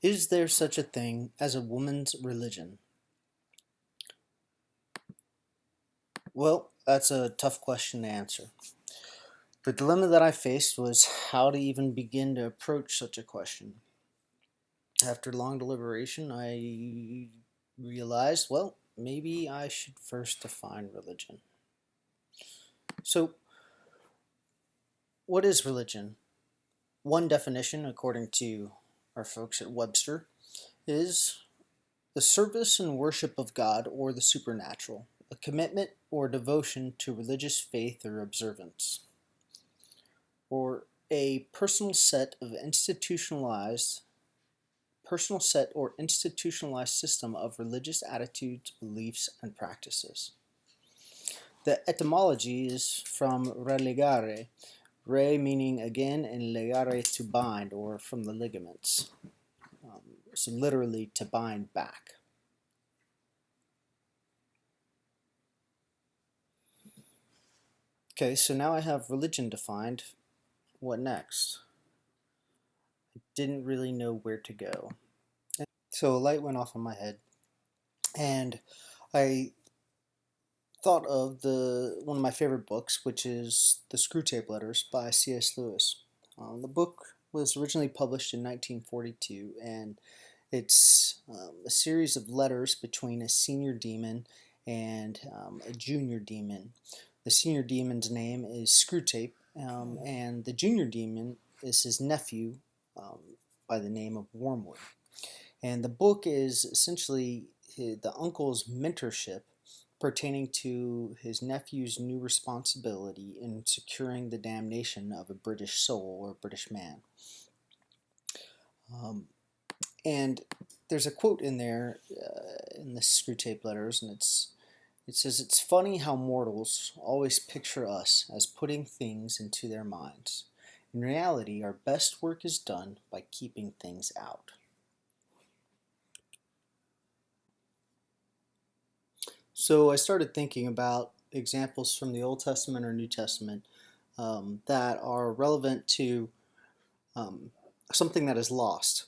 Is there such a thing as a woman's religion? Well, that's a tough question to answer. The dilemma that I faced was how to even begin to approach such a question. After long deliberation, I realized, well, maybe I should first define religion. So, what is religion? One definition, according to our folks at Webster, is the service and worship of God or the supernatural, a commitment or devotion to religious faith or observance, or a personal set or institutionalized system of religious attitudes, beliefs, and practices. The etymology is from religare, re meaning again, and legare to bind, or from the ligaments. So literally to bind back. Okay, so now I have religion defined. What next? I didn't really know where to go. So a light went off in my head, and I thought of one of my favorite books, which is The Screwtape Letters by C.S. Lewis. The book was originally published in 1942, and it's a series of letters between a senior demon and a junior demon. The senior demon's name is Screwtape, and the junior demon is his nephew by the name of Wormwood. And the book is essentially the uncle's mentorship pertaining to his nephew's new responsibility in securing the damnation of a British soul or a British man. And there's a quote in there in the Screwtape Letters, and it says, "It's funny how mortals always picture us as putting things into their minds. In reality, our best work is done by keeping things out." So I started thinking about examples from the Old Testament or New Testament that are relevant to something that is lost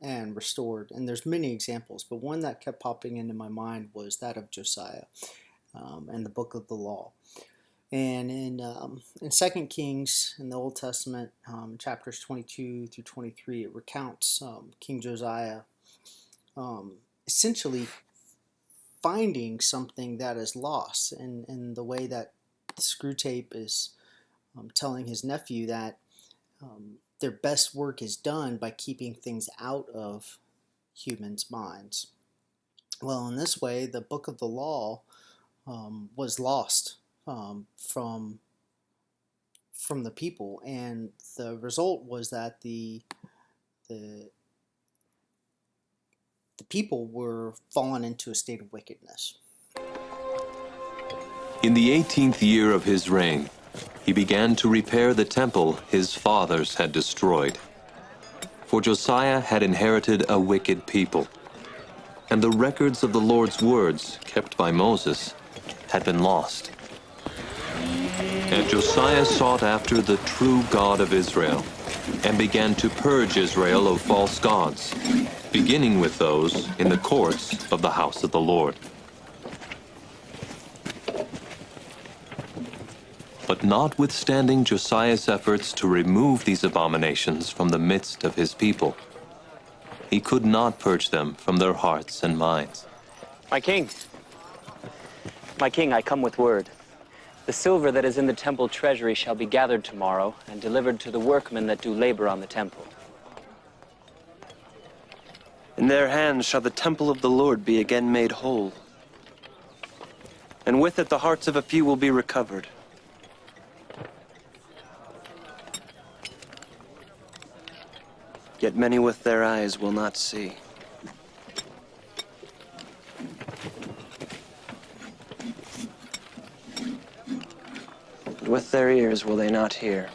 and restored. And there's many examples, but one that kept popping into my mind was that of Josiah and the Book of the Law. And in 2 Kings in the Old Testament, chapters 22 through 23, it recounts King Josiah essentially finding something that is lost, and the way that Screwtape is telling his nephew that their best work is done by keeping things out of humans' minds. Well, in this way, the Book of the Law was lost from the people, and the result was that the people were fallen into a state of wickedness. In the 18th year of his reign, he began to repair the temple his fathers had destroyed. For Josiah had inherited a wicked people, and the records of the Lord's words kept by Moses had been lost. And Josiah sought after the true God of Israel, and began to purge Israel of false gods, beginning with those in the courts of the house of the Lord. But notwithstanding Josiah's efforts to remove these abominations from the midst of his people, he could not purge them from their hearts and minds. My king, I come with word. The silver that is in the temple treasury shall be gathered tomorrow and delivered to the workmen that do labor on the temple. In their hands shall the temple of the Lord be again made whole, and with it the hearts of a few will be recovered. Yet many with their eyes will not see. And with their ears will they not hear.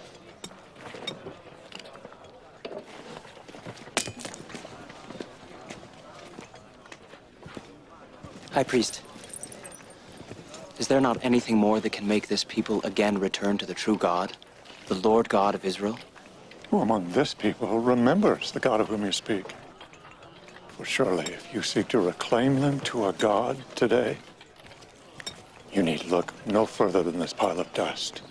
High priest, is there not anything more that can make this people again return to the true God, the Lord God of Israel? Who among this people remembers the God of whom you speak? For surely, if you seek to reclaim them to a God today, you need look no further than this pile of dust.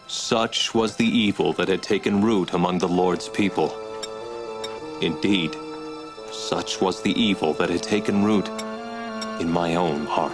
Such was the evil that had taken root among the Lord's people. Indeed, such was the evil that had taken root in my own heart.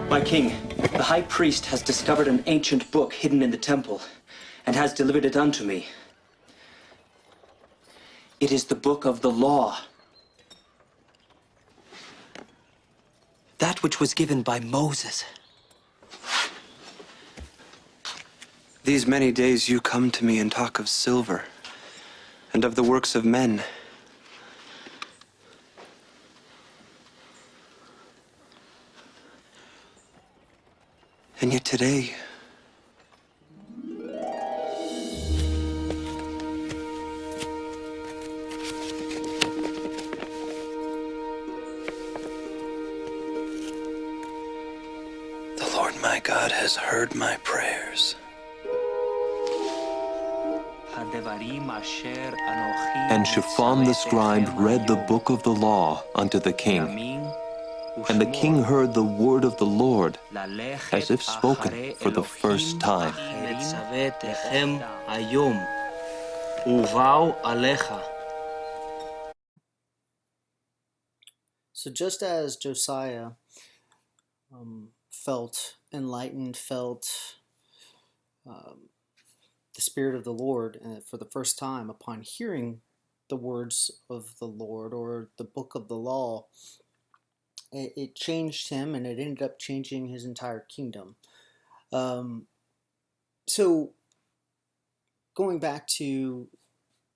My king, the high priest has discovered an ancient book hidden in the temple and has delivered it unto me. It is the book of the law. That which was given by Moses. These many days you come to me and talk of silver and of the works of men. And yet today, the Lord my God has heard my prayers. And Shaphan the scribe read the book of the law unto the king. And the king heard the word of the Lord as if spoken for the first time. So just as Josiah felt enlightened, felt the Spirit of the Lord for the first time upon hearing the words of the Lord or the book of the law, it changed him, and it ended up changing his entire kingdom. So going back to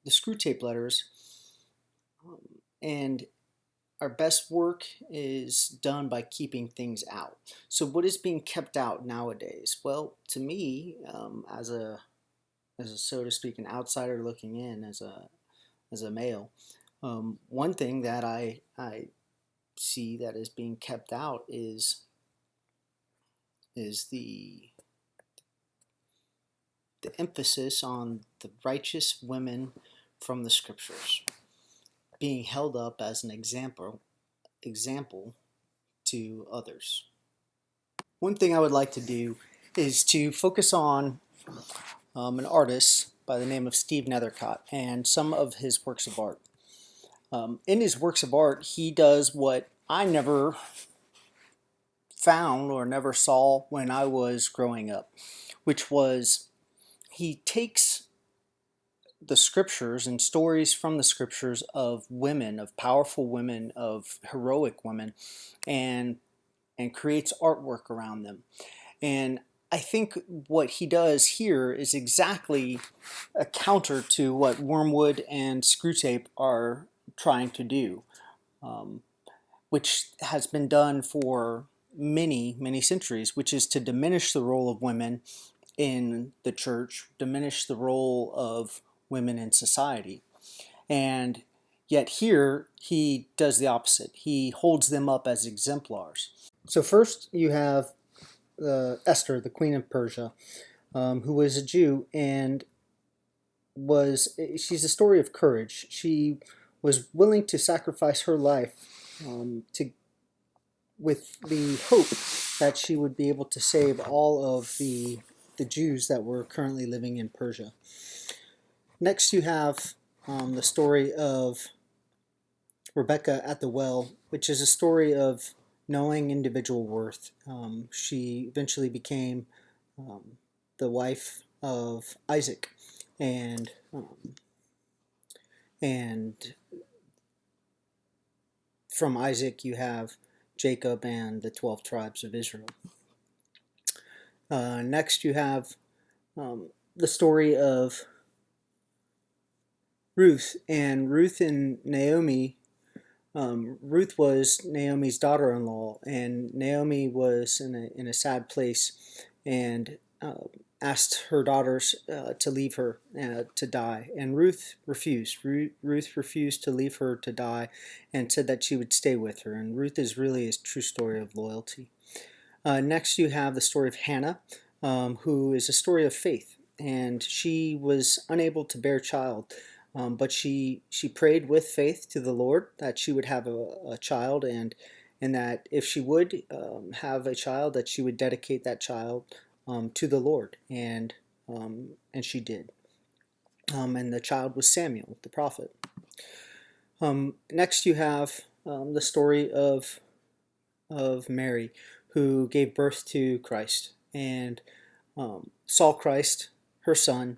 the screw tape letters, and our best work is done by keeping things out. So what is being kept out nowadays? Well, to me, as a so to speak an outsider looking in, as a male, one thing that I see that is being kept out is the emphasis on the righteous women from the scriptures being held up as an example to others. One thing I would like to do is to focus on an artist by the name of Steve Nethercott and some of his works of art. In his works of art, he does what I never found or never saw when I was growing up, which was he takes the scriptures and stories from the scriptures of women, of powerful women, of heroic women, and creates artwork around them. And I think what he does here is exactly a counter to what Wormwood and Screwtape are trying to do, which has been done for many, many centuries, which is to diminish the role of women in the church, diminish the role of women in society. And yet here he does the opposite. He holds them up as exemplars. So first you have Esther, the queen of Persia, who was a Jew and she's a story of courage. She was willing to sacrifice her life with the hope that she would be able to save all of the Jews that were currently living in Persia. Next you have the story of Rebecca at the well, which is a story of knowing individual worth, she eventually became the wife of Isaac, and and from Isaac you have Jacob and the 12 tribes of Israel. Next you have the story of Ruth, and Ruth and Naomi. Ruth was Naomi's daughter-in-law, and Naomi was in a sad place, and asked her daughters to leave her to die, and Ruth refused. Ruth refused to leave her to die, and said that she would stay with her. And Ruth is really a true story of loyalty. Next, you have the story of Hannah, who is a story of faith, and she was unable to bear a child, but she prayed with faith to the Lord that she would have a child, and that if she would have a child, that she would dedicate that child to the Lord, and she did. And the child was Samuel, the prophet. Next, you have the story of Mary, who gave birth to Christ and saw Christ, her son,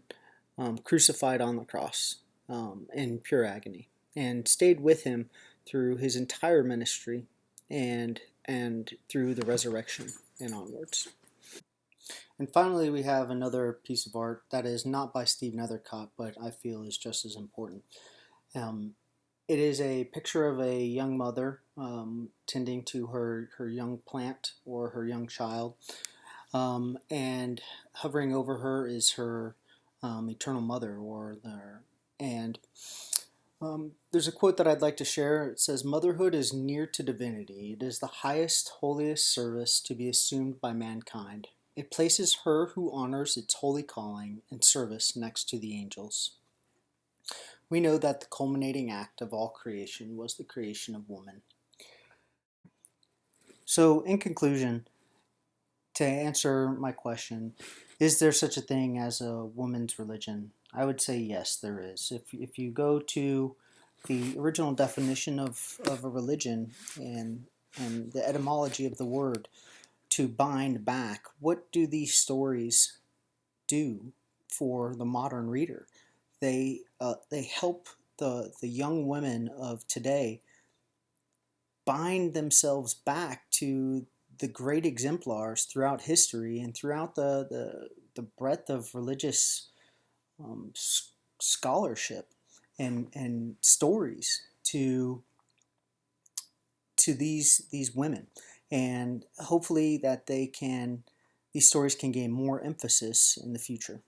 crucified on the cross in pure agony, and stayed with him through his entire ministry and through the resurrection and onwards. And finally, we have another piece of art that is not by Steve Nethercott, but I feel is just as important. Um, It is a picture of a young mother tending to her young plant or her young child, and hovering over her is her eternal mother, and there's a quote that I'd like to share. It says, "Motherhood is near to divinity. It is the highest, holiest service to be assumed by mankind. It places her who honors its holy calling and service next to the angels. We know that the culminating act of all creation was the creation of woman." So, in conclusion, to answer my question, is there such a thing as a woman's religion? I would say yes, there is. If you go to the original definition of a religion and the etymology of the word, to bind back, what do these stories do for the modern reader? They help the young women of today bind themselves back to the great exemplars throughout history and throughout the breadth of religious um, scholarship and stories to these women, and hopefully that these stories can gain more emphasis in the future.